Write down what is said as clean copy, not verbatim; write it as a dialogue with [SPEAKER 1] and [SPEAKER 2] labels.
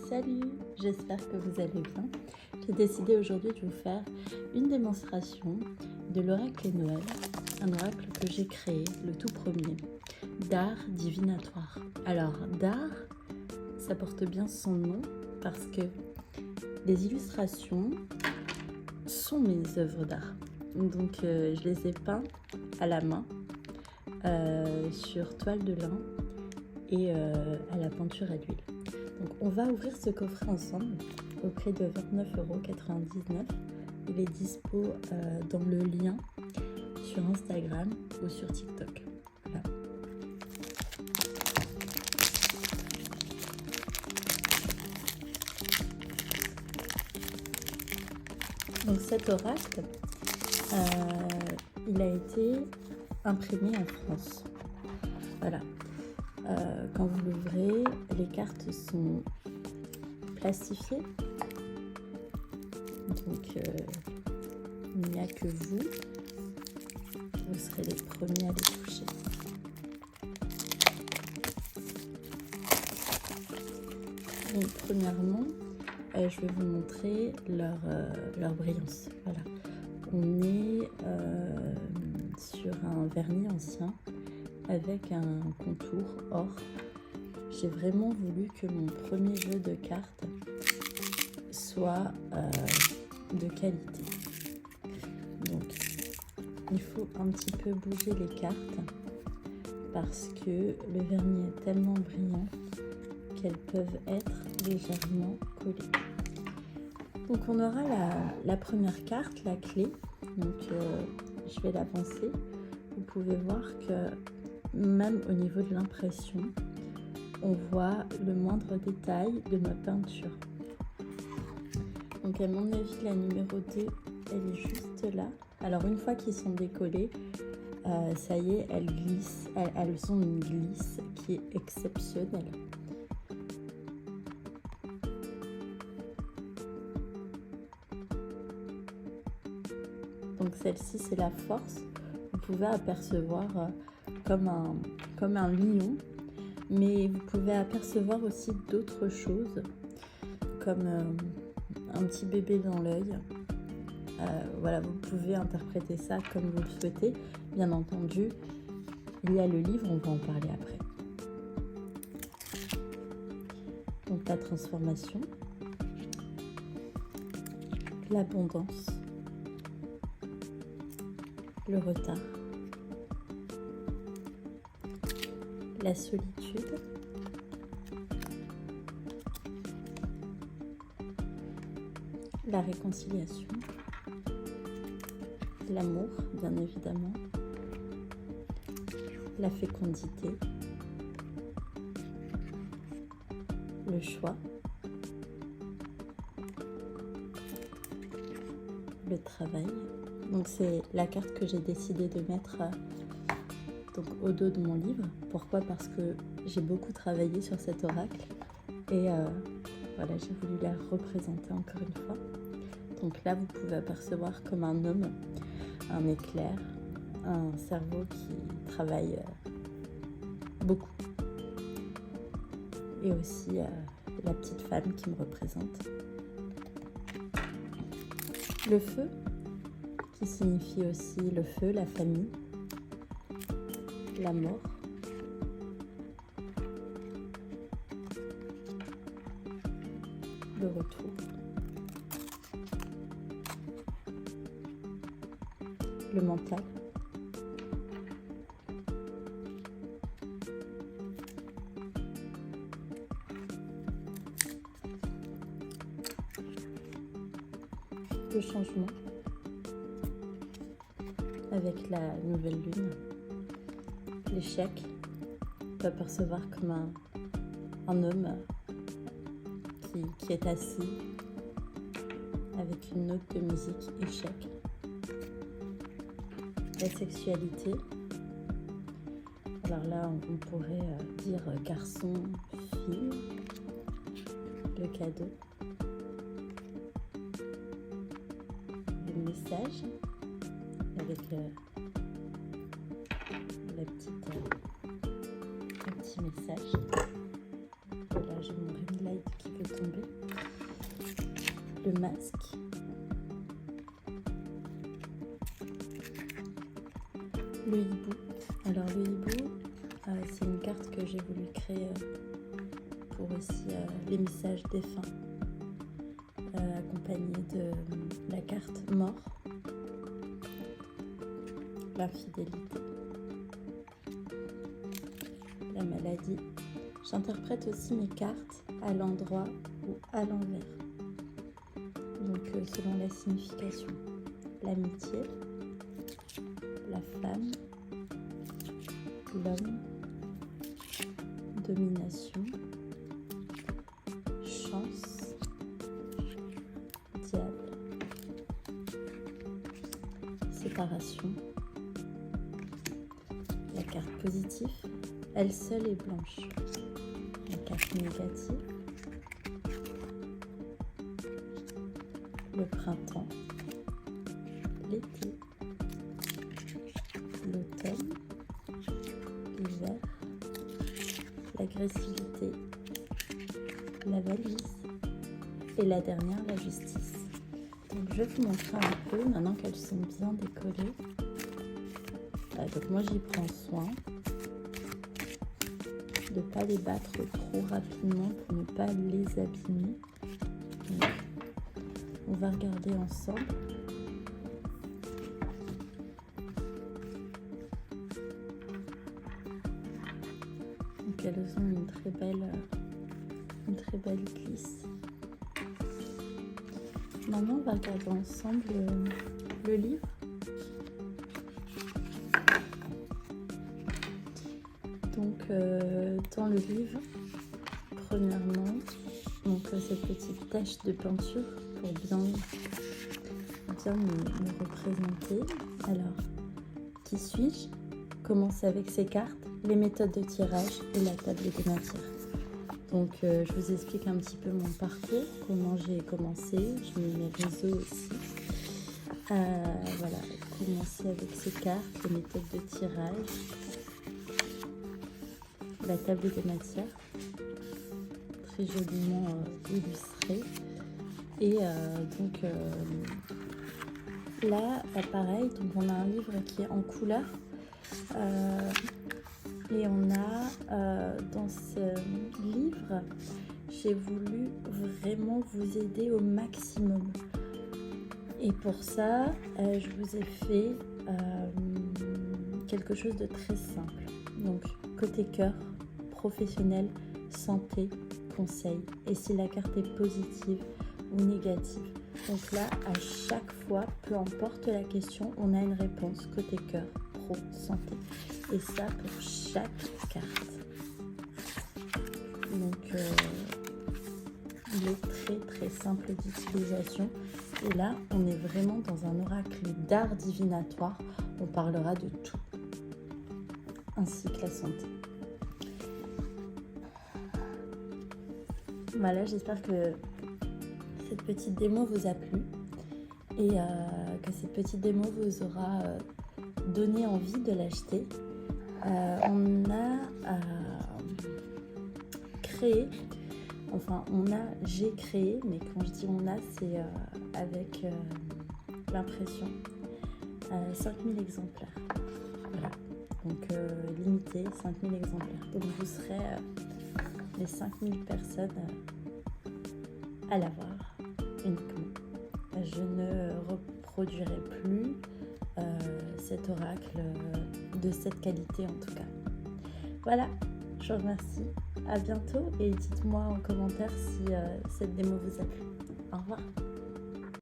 [SPEAKER 1] Salut, j'espère que vous allez bien. J'ai décidé aujourd'hui de vous faire une démonstration de l'oracle Noël, un oracle que j'ai créé, le tout premier, d'art divinatoire. Alors, d'art, ça porte bien son nom parce que les illustrations sont mes œuvres d'art. Donc, je les ai peints à la main, sur toile de lin et à la peinture à l'huile. Donc on va ouvrir ce coffret ensemble au prix de 29,99 €. Il est dispo dans le lien sur Instagram ou sur TikTok. Voilà. Donc cet oracle, il a été imprimé en France. Voilà. Quand vous l'ouvrez, les cartes sont plastifiées. Donc, il n'y a que vous. Vous serez les premiers à les toucher. Donc, premièrement, je vais vous montrer leur brillance. Voilà. On est sur un vernis ancien avec un contour or. J'ai vraiment voulu que mon premier jeu de cartes soit de qualité. Donc, il faut un petit peu bouger les cartes parce que le vernis est tellement brillant qu'elles peuvent être légèrement collées. Donc, on aura la première carte, la clé. Donc, je vais l'avancer. Vous pouvez voir que même au niveau de l'impression, on voit le moindre détail de ma peinture. Donc à mon avis, la numéro 2, elle est juste là. Alors une fois qu'ils sont décollés, ça y est, elles glissent. Elles ont une glisse qui est exceptionnelle. Donc celle-ci, c'est la force. Vous pouvez apercevoir comme un lion, mais vous pouvez apercevoir aussi d'autres choses, comme un petit bébé dans l'œil. Voilà, vous pouvez interpréter ça comme vous le souhaitez. Bien entendu, il y a le livre, on va en parler après. Donc la transformation, l'abondance, le retard, la solitude, la réconciliation, l'amour, bien évidemment, la fécondité, le choix, le travail. Donc c'est la carte que j'ai décidé de mettre donc au dos de mon livre. Pourquoi? Parce que j'ai beaucoup travaillé sur cet oracle et voilà, j'ai voulu la représenter encore une fois. Donc là, vous pouvez apercevoir comme un homme, un éclair, un cerveau qui travaille beaucoup. Et aussi la petite femme qui me représente. Le feu, qui signifie aussi le feu, la famille, la mort, le retour, le mental, le changement avec la nouvelle lune, l'échec. On peut apercevoir comme un homme qui est assis avec une note de musique échec. La sexualité. Alors là, on pourrait dire garçon, fille, le cadeau, le message avec le petit message. Voilà, j'ai mon ring light qui veut tomber. Le masque. Le hibou. Alors le hibou, c'est une carte que j'ai voulu créer pour aussi les messages défunts, accompagné de la carte mort, l'infidélité, la maladie. J'interprète aussi mes cartes à l'endroit ou à l'envers, donc selon la signification. L'amitié, la femme, l'homme, domination, chance, diable, séparation. La carte positive, elle seule est blanche. La carte négative, le printemps, l'été, l'automne, l'hiver, l'agressivité, la valise et la dernière, la justice. Donc je vais vous montrer un peu maintenant qu'elles sont bien décollées. Donc moi j'y prends soin de ne pas les battre trop rapidement pour ne pas les abîmer. Donc, on va regarder ensemble. Donc elles ont une très belle glisse. Maintenant on va regarder ensemble le livre. Donc dans le livre, premièrement, cette petite tache de peinture pour bien me représenter. Alors, qui suis-je? Commence avec ces cartes, les méthodes de tirage et la table des matières. Donc je vous explique un petit peu mon parcours, comment j'ai commencé, je mets mes réseaux aussi. Voilà, commencer avec ces cartes, les méthodes de tirage, la table des matières, très joliment illustrée. Et là, pareil, donc on a un livre qui est en couleur. Et on a dans ce livre, j'ai voulu vraiment vous aider au maximum. Et pour ça, je vous ai fait quelque chose de très simple. Donc, côté cœur, professionnel, santé, conseil. Et si la carte est positive ou négative. Donc là, à chaque fois, peu importe la question, on a une réponse côté cœur, pro, santé. Et ça pour chaque carte. Donc, il est très simple d'utilisation. Et là, on est vraiment dans un oracle d'art divinatoire. On parlera de tout, ainsi que la santé. Voilà, j'espère que cette petite démo vous a plu et que cette petite démo vous aura donné envie de l'acheter. J'ai créé, mais quand je dis on a, c'est avec l'impression, 5000 exemplaires. Voilà, donc limité, 5000 exemplaires. Donc vous serez les 5000 personnes à l'avoir uniquement. Je ne reproduirai plus cet oracle de cette qualité en tout cas. Voilà, je vous remercie. À bientôt et dites-moi en commentaire si cette démo vous a plu. Au revoir.